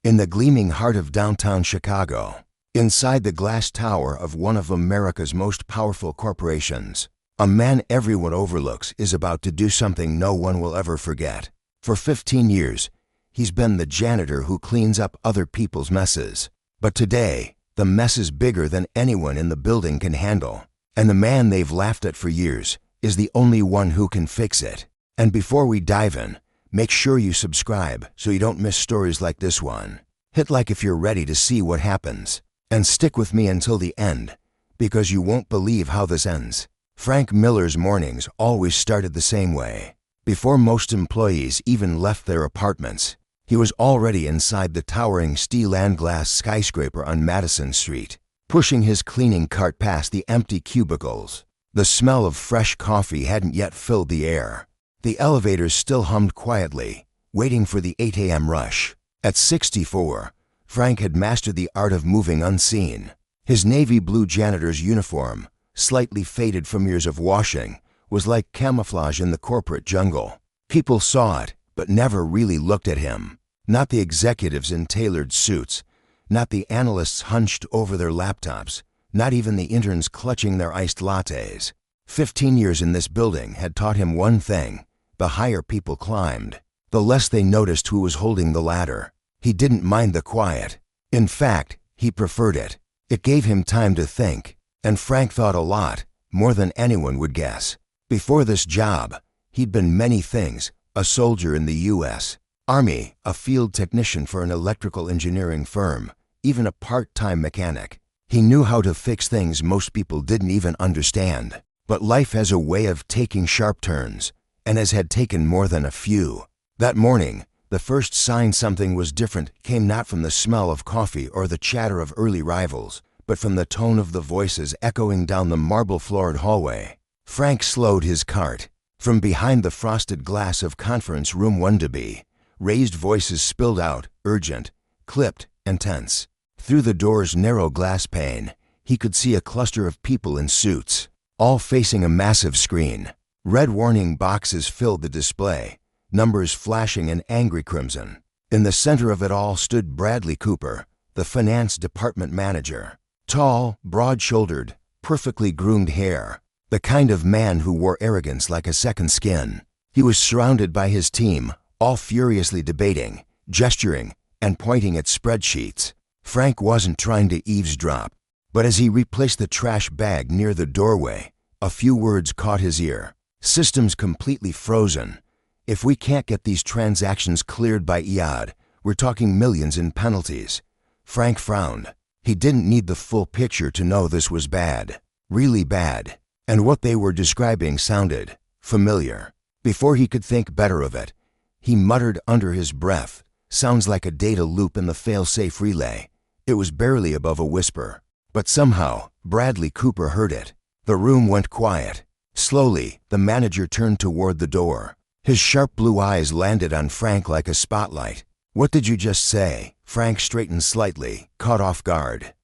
in the gleaming heart of downtown Chicago, inside the glass tower of one of America's most powerful corporations, a man everyone overlooks is about to do something no one will ever forget. For 15 years, he's been the janitor who cleans up other people's messes. But today, the mess is bigger than anyone in the building can handle, and the man they've laughed at for years is the only one who can fix it. And before we dive in, make sure you subscribe so you don't miss stories like this one. Hit like if you're ready to see what happens, and stick with me until the end, because you won't believe how this ends. Frank Miller's mornings always started the same way. Before most employees even left their apartments, he was already inside the towering steel and glass skyscraper on Madison Street, pushing his cleaning cart past the empty cubicles. The smell of fresh coffee hadn't yet filled the air. The elevators still hummed quietly, waiting for the 8 a.m. rush. At 64, Frank had mastered the art of moving unseen. His navy blue janitor's uniform, slightly faded from years of washing, was like camouflage in the corporate jungle. People saw it, but never really looked at him. Not the executives in tailored suits, not the analysts hunched over their laptops, not even the interns clutching their iced lattes. 15 years in this building had taught him one thing: the higher people climbed, the less they noticed who was holding the ladder. He didn't mind the quiet. In fact, he preferred it. It gave him time to think, and Frank thought a lot, more than anyone would guess. Before this job, he'd been many things: a soldier in the U.S. Army, a field technician for an electrical engineering firm, even a part-time mechanic. He knew how to fix things most people didn't even understand. But life has a way of taking sharp turns, and as had taken more than a few. That morning, the first sign something was different came not from the smell of coffee or the chatter of early rivals, but from the tone of the voices echoing down the marble-floored hallway. Frank slowed his cart. From behind the frosted glass of Conference Room 1B, raised voices spilled out, urgent, clipped, and tense. Through the door's narrow glass pane, he could see a cluster of people in suits, all facing a massive screen. Red warning boxes filled the display, numbers flashing in angry crimson. In the center of it all stood Bradley Cooper, the finance department manager. Tall, broad-shouldered, perfectly groomed hair, the kind of man who wore arrogance like a second skin. He was surrounded by his team, all furiously debating, gesturing, and pointing at spreadsheets. Frank wasn't trying to eavesdrop, but as he replaced the trash bag near the doorway, a few words caught his ear. Systems completely frozen. If we can't get these transactions cleared by EOD, we're talking millions in penalties. Frank frowned. He didn't need the full picture to know this was bad. Really bad. And what they were describing sounded familiar. Before he could think better of it, he muttered under his breath, "Sounds like a data loop in the fail-safe relay." It was barely above a whisper. But somehow, Bradley Cooper heard it. The room went quiet. Slowly, the manager turned toward the door. His sharp blue eyes landed on Frank like a spotlight. "What did you just say?" Frank straightened slightly, caught off guard.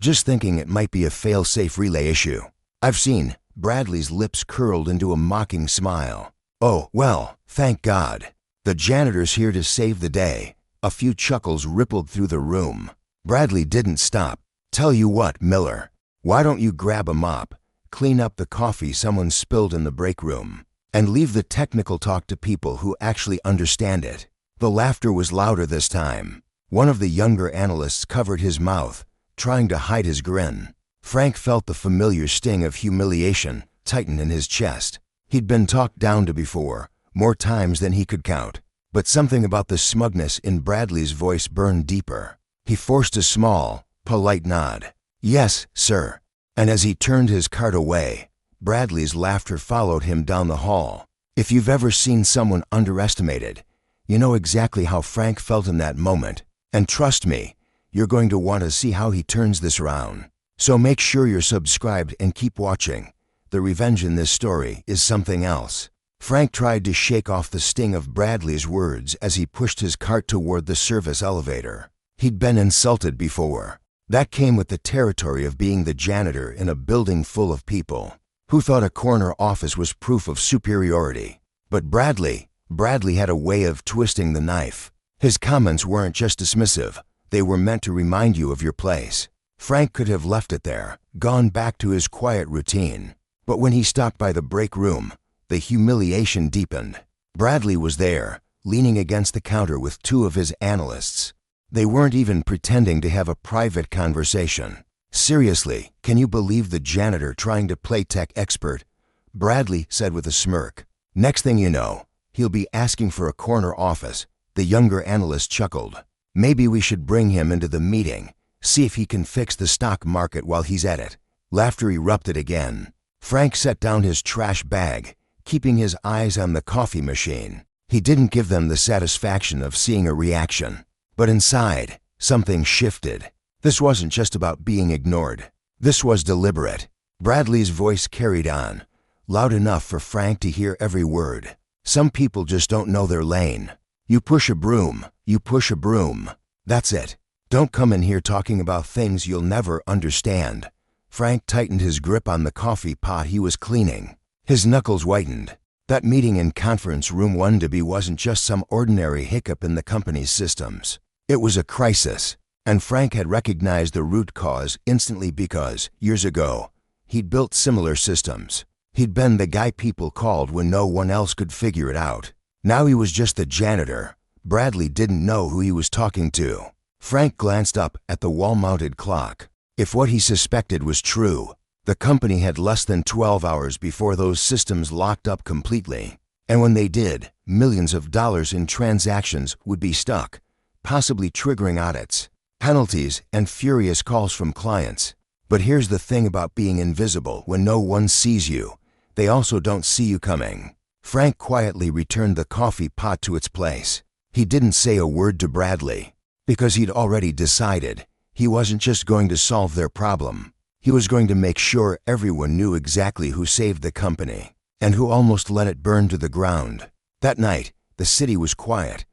Just thinking it might be a fail-safe relay issue." "I've seen." Bradley's lips curled into a mocking smile. "Oh, well, thank God. The janitor's here to save the day." A few chuckles rippled through the room. Bradley didn't stop. "Tell you what, Miller. Why don't you grab a mop, clean up the coffee someone spilled in the break room, and leave the technical talk to people who actually understand it?" The laughter was louder this time. One of the younger analysts covered his mouth, trying to hide his grin. Frank felt the familiar sting of humiliation tighten in his chest. He'd been talked down to before, more times than he could count. But something about the smugness in Bradley's voice burned deeper. He forced a small, polite nod. "Yes, sir." And as he turned his cart away, Bradley's laughter followed him down the hall. If you've ever seen someone underestimated, you know exactly how Frank felt in that moment. And trust me, you're going to want to see how he turns this around. So make sure you're subscribed and keep watching. The revenge in this story is something else. Frank tried to shake off the sting of Bradley's words as he pushed his cart toward the service elevator. He'd been insulted before. That came with the territory of being the janitor in a building full of people who thought a corner office was proof of superiority. But Bradley had a way of twisting the knife. His comments weren't just dismissive, they were meant to remind you of your place. Frank could have left it there, gone back to his quiet routine. But when he stopped by the break room, the humiliation deepened. Bradley was there, leaning against the counter with two of his analysts. They weren't even pretending to have a private conversation. "Seriously, can you believe the janitor trying to play tech expert?" Bradley said with a smirk. "Next thing you know, he'll be asking for a corner office." The younger analyst chuckled. "Maybe we should bring him into the meeting, see if he can fix the stock market while he's at it." Laughter erupted again. Frank set down his trash bag, keeping his eyes on the coffee machine. He didn't give them the satisfaction of seeing a reaction. But inside, something shifted. This wasn't just about being ignored. This was deliberate. Bradley's voice carried on, loud enough for Frank to hear every word. "Some people just don't know their lane. You push a broom, you push a broom. That's it. Don't come in here talking about things you'll never understand." Frank tightened his grip on the coffee pot he was cleaning. His knuckles whitened. That meeting in Conference Room 1B wasn't just some ordinary hiccup in the company's systems. It was a crisis, and Frank had recognized the root cause instantly because, years ago, he'd built similar systems. He'd been the guy people called when no one else could figure it out. Now he was just the janitor. Bradley didn't know who he was talking to. Frank glanced up at the wall-mounted clock. If what he suspected was true, the company had less than 12 hours before those systems locked up completely. And when they did, millions of dollars in transactions would be stuck, possibly triggering audits, penalties, and furious calls from clients. But here's the thing about being invisible: when no one sees you, they also don't see you coming. Frank quietly returned the coffee pot to its place. He didn't say a word to Bradley, because he'd already decided he wasn't just going to solve their problem. He was going to make sure everyone knew exactly who saved the company and who almost let it burn to the ground. That night, the city was quiet,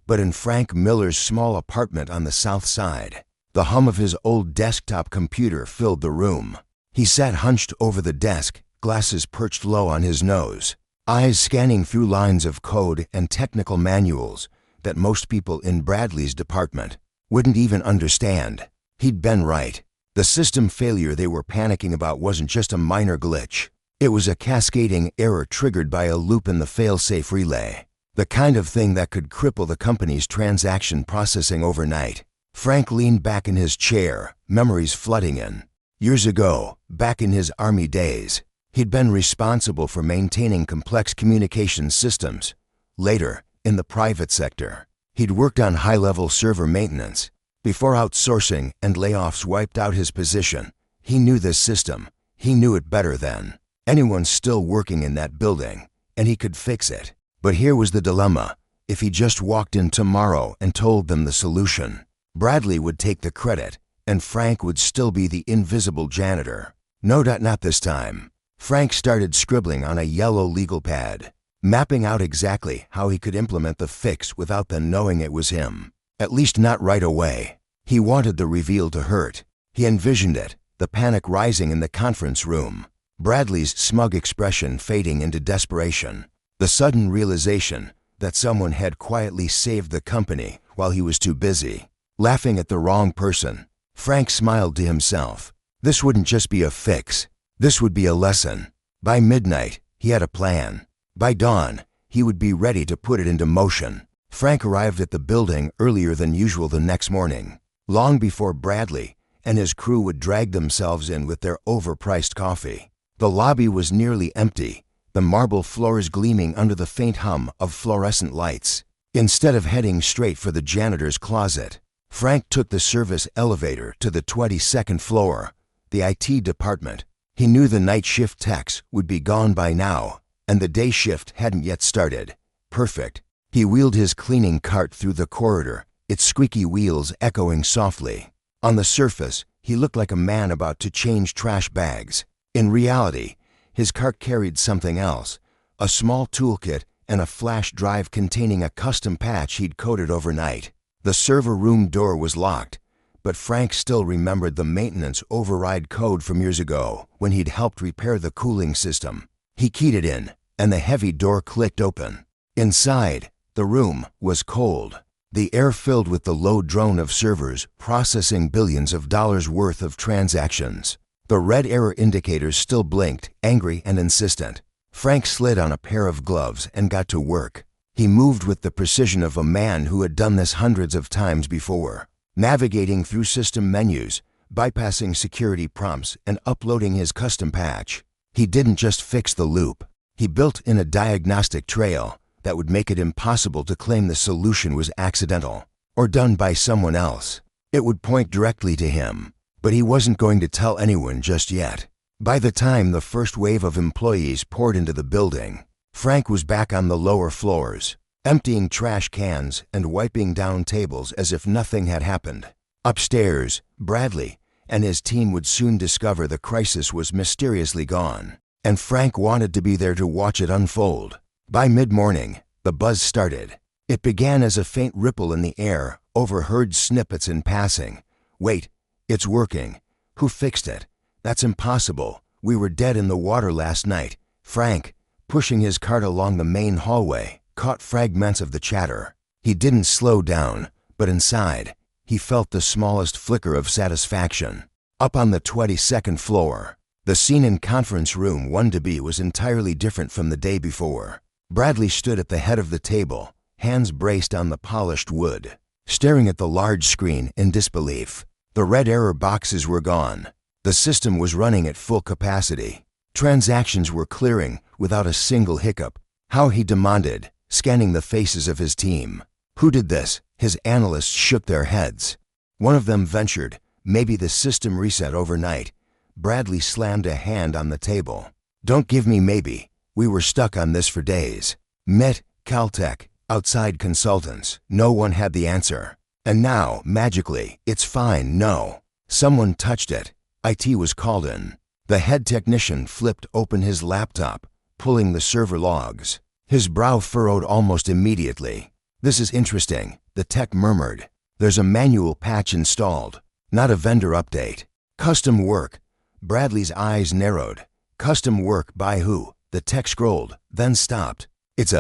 but in Frank Miller's small apartment on the south side, the hum of his old desktop computer filled the room. He sat hunched over the desk, glasses perched low on his nose, eyes scanning through lines of code and technical manuals that most people in Bradley's department wouldn't even understand. He'd been right. The system failure they were panicking about wasn't just a minor glitch. It was a cascading error triggered by a loop in the fail-safe relay, the kind of thing that could cripple the company's transaction processing overnight. Frank leaned back in his chair, memories flooding in. Years ago, back in his Army days, he'd been responsible for maintaining complex communications systems. Later, in the private sector, he'd worked on high-level server maintenance. Before outsourcing and layoffs wiped out his position, he knew this system. He knew it better than anyone still working in that building, and he could fix it. But here was the dilemma. If he just walked in tomorrow and told them the solution, Bradley would take the credit, and Frank would still be the invisible janitor. No, not this time. Frank started scribbling on a yellow legal pad, mapping out exactly how he could implement the fix without them knowing it was him. At least not right away. He wanted the reveal to hurt. He envisioned it, the panic rising in the conference room, Bradley's smug expression fading into desperation, the sudden realization that someone had quietly saved the company while he was too busy laughing at the wrong person. Frank smiled to himself. This wouldn't just be a fix. This would be a lesson. By midnight, he had a plan. By dawn, he would be ready to put it into motion. Frank arrived at the building earlier than usual the next morning, long before Bradley and his crew would drag themselves in with their overpriced coffee. The lobby was nearly empty, the marble floors gleaming under the faint hum of fluorescent lights. Instead of heading straight for the janitor's closet, Frank took the service elevator to the 22nd floor, the IT department. He knew the night shift techs would be gone by now, and the day shift hadn't yet started. Perfect. He wheeled his cleaning cart through the corridor, its squeaky wheels echoing softly. On the surface, he looked like a man about to change trash bags. In reality, his cart carried something else, a small toolkit and a flash drive containing a custom patch he'd coded overnight. The server room door was locked, but Frank still remembered the maintenance override code from years ago when he'd helped repair the cooling system. He keyed it in, and the heavy door clicked open. Inside, the room was cold. The air filled with the low drone of servers processing billions of dollars worth of transactions. The red error indicators still blinked, angry and insistent. Frank slid on a pair of gloves and got to work. He moved with the precision of a man who had done this hundreds of times before, navigating through system menus, bypassing security prompts, and uploading his custom patch. He didn't just fix the loop. He built in a diagnostic trail that would make it impossible to claim the solution was accidental or done by someone else. It would point directly to him, but he wasn't going to tell anyone just yet. By the time the first wave of employees poured into the building, Frank was back on the lower floors, emptying trash cans and wiping down tables as if nothing had happened. Upstairs, Bradley and his team would soon discover the crisis was mysteriously gone, and Frank wanted to be there to watch it unfold. By mid-morning, the buzz started. It began as a faint ripple in the air, overheard snippets in passing. "Wait, it's working. Who fixed it? That's impossible. We were dead in the water last night." Frank, pushing his cart along the main hallway, caught fragments of the chatter. He didn't slow down, but inside, he felt the smallest flicker of satisfaction. Up on the 22nd floor, the scene in conference room 1-B was entirely different from the day before. Bradley stood at the head of the table, hands braced on the polished wood, staring at the large screen in disbelief. The red error boxes were gone. The system was running at full capacity. Transactions were clearing without a single hiccup. "How?" he demanded, scanning the faces of his team. "Who did this?" His analysts shook their heads. One of them ventured, "Maybe the system reset overnight." Bradley slammed a hand on the table. "Don't give me maybe. We were stuck on this for days. Met, Caltech, outside consultants. No one had the answer. And now, magically, it's fine." "No. Someone touched it." IT was called in. The head technician flipped open his laptop, pulling the server logs. His brow furrowed almost immediately. "This is interesting," the tech murmured. "There's a manual patch installed, not a vendor update." "Custom work." Bradley's eyes narrowed. "Custom work by who?" The tech scrolled, then stopped. "It's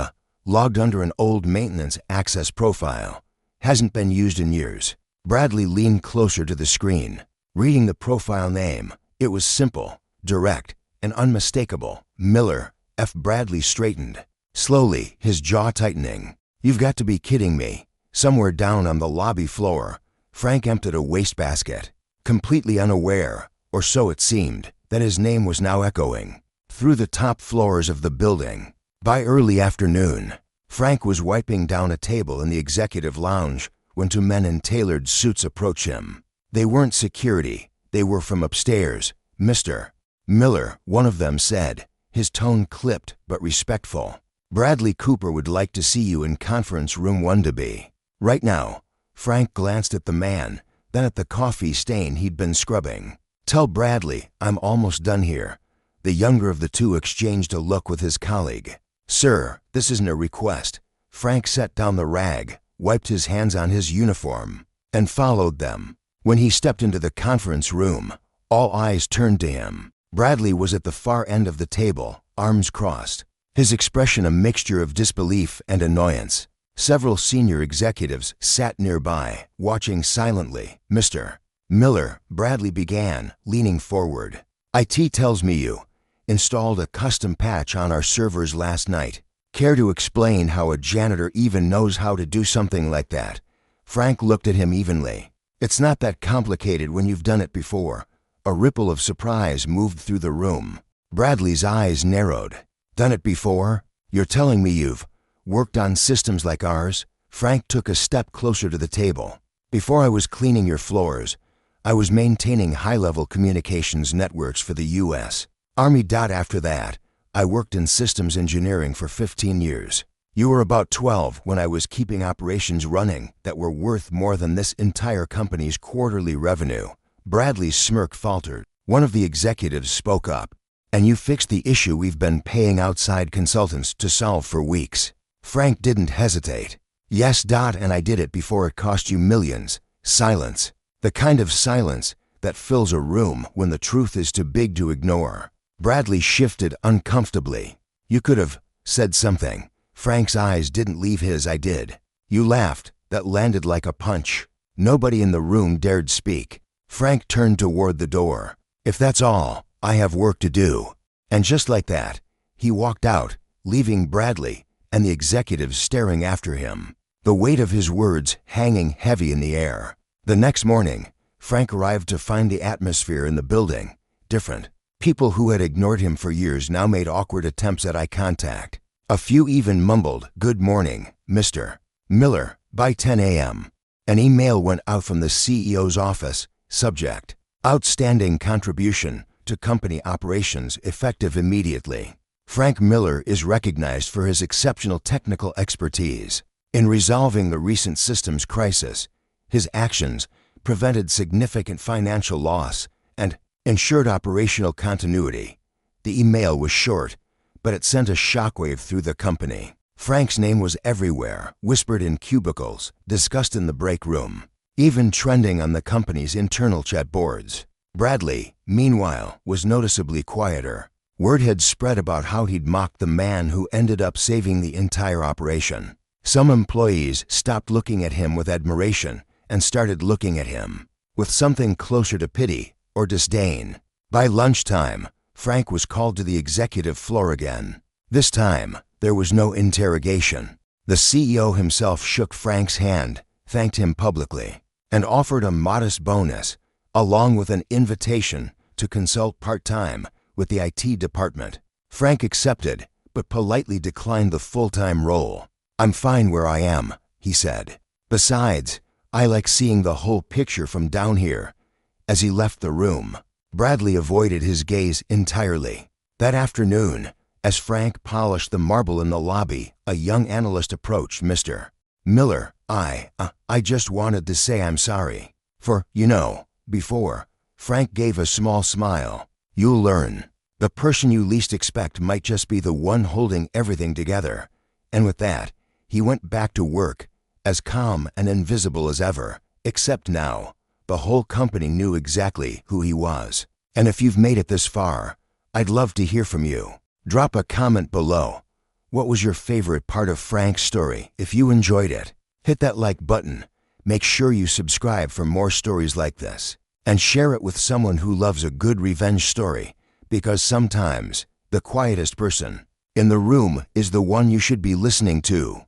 logged under an old maintenance access profile. Hasn't been used in years." Bradley leaned closer to the screen, reading the profile name. It was simple, direct, and unmistakable. Miller. F. Bradley straightened, slowly, his jaw tightening. "You've got to be kidding me." Somewhere down on the lobby floor, Frank emptied a wastebasket, completely unaware, or so it seemed, that his name was now echoing through the top floors of the building. By early afternoon, Frank was wiping down a table in the executive lounge when 2 men in tailored suits approached him. They weren't security. They were from upstairs. "Mr. Miller," one of them said, his tone clipped but respectful. "Bradley Cooper would like to see you in conference room 1-B. Right now." Frank glanced at the man, then at the coffee stain he'd been scrubbing. "Tell Bradley I'm almost done here." The younger of the two exchanged a look with his colleague. "Sir, this isn't a request." Frank set down the rag, wiped his hands on his uniform, and followed them. When he stepped into the conference room, all eyes turned to him. Bradley was at the far end of the table, arms crossed, his expression a mixture of disbelief and annoyance. Several senior executives sat nearby, watching silently. "Mr. Miller," Bradley began, leaning forward. "IT tells me you installed a custom patch on our servers last night. Care to explain how a janitor even knows how to do something like that?" Frank looked at him evenly. "It's not that complicated when you've done it before." A ripple of surprise moved through the room. Bradley's eyes narrowed. "Done it before? You're telling me you've worked on systems like ours?" Frank took a step closer to the table. "Before I was cleaning your floors, I was maintaining high-level communications networks for the U.S. Army. After that, I worked in systems engineering for 15 years. You were about 12 when I was keeping operations running that were worth more than this entire company's quarterly revenue." Bradley's smirk faltered. One of the executives spoke up. "And you fixed the issue we've been paying outside consultants to solve for weeks." Frank didn't hesitate. "Yes. And I did it before it cost you millions." Silence. The kind of silence that fills a room when the truth is too big to ignore. Bradley shifted uncomfortably. "You could have said something." Frank's eyes didn't leave his. "I did." "You laughed. that landed like a punch. Nobody in the room dared speak. Frank turned toward the door. "If that's all, I have work to do." And just like that, he walked out, leaving Bradley and the executives staring after him, the weight of his words hanging heavy in the air. The next morning, Frank arrived to find the atmosphere in the building different. People who had ignored him for years now made awkward attempts at eye contact. A few even mumbled, "Good morning, Mr. Miller," by 10 a.m. An email went out from the CEO's office, subject, "Outstanding contribution to company operations effective immediately. Frank Miller is recognized for his exceptional technical expertise in resolving the recent systems crisis. His actions prevented significant financial loss and ensured operational continuity." The email was short, but it sent a shockwave through the company. Frank's name was everywhere, whispered in cubicles, discussed in the break room, even trending on the company's internal chat boards. Bradley, meanwhile, was noticeably quieter. Word had spread about how he'd mocked the man who ended up saving the entire operation. Some employees stopped looking at him with admiration and started looking at him with something closer to pity or disdain. By lunchtime, Frank was called to the executive floor again. This time, there was no interrogation. The CEO himself shook Frank's hand, thanked him publicly, and offered a modest bonus, along with an invitation to consult part-time with the IT department. Frank accepted, but politely declined the full-time role. "I'm fine where I am," he said. "Besides, I like seeing the whole picture from down here." As he left the room, Bradley avoided his gaze entirely. That afternoon, as Frank polished the marble in the lobby, a young analyst approached. "Mr. Miller, I just wanted to say I'm sorry for, before." Frank gave a small smile. "You'll learn. The person you least expect might just be the one holding everything together." And with that, he went back to work, as calm and invisible as ever, except now, the whole company knew exactly who he was. And if you've made it this far, I'd love to hear from you. Drop a comment below. What was your favorite part of Frank's story? If you enjoyed it, hit that like button. Make sure you subscribe for more stories like this. And share it with someone who loves a good revenge story, because sometimes the quietest person in the room is the one you should be listening to.